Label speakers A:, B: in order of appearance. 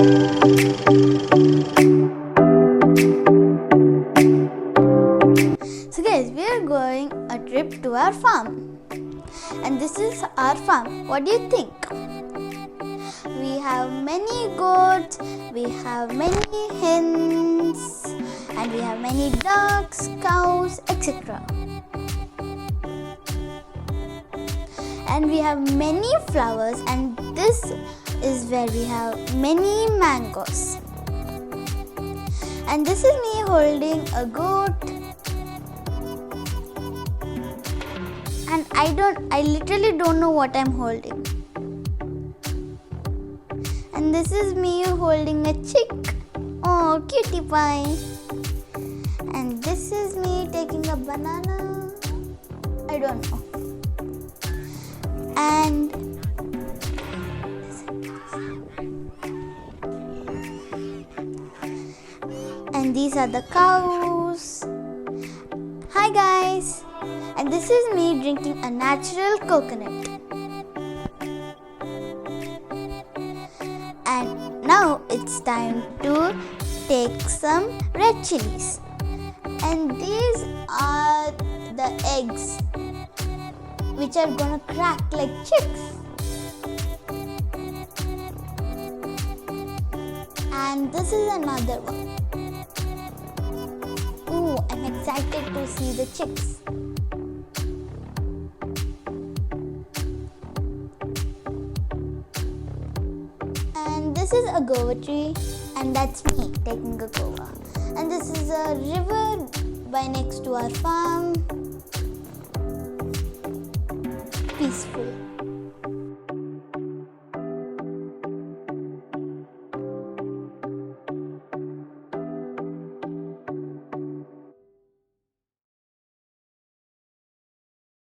A: So guys, we are going a trip to our farm. And this is our farm. What do you think? We have many goats, we have many hens, and we have many ducks, cows, etc. And we have many flowers, and this is where we have many mangoes. And this is me holding a goat. And I literally don't know what I'm holding. And this is me holding a chick. Oh, cutie pie. And this is me taking a banana. I don't know. And these are the cows. Hi guys. And this is me drinking a natural coconut. And now it's time to take some red chilies. And these are the eggs which are gonna crack like chicks. And this is another one. Ooh, I'm excited to see the chicks. And this is a guava tree, and that's me taking a guava. And this is a river by next to our farm. Peaceful.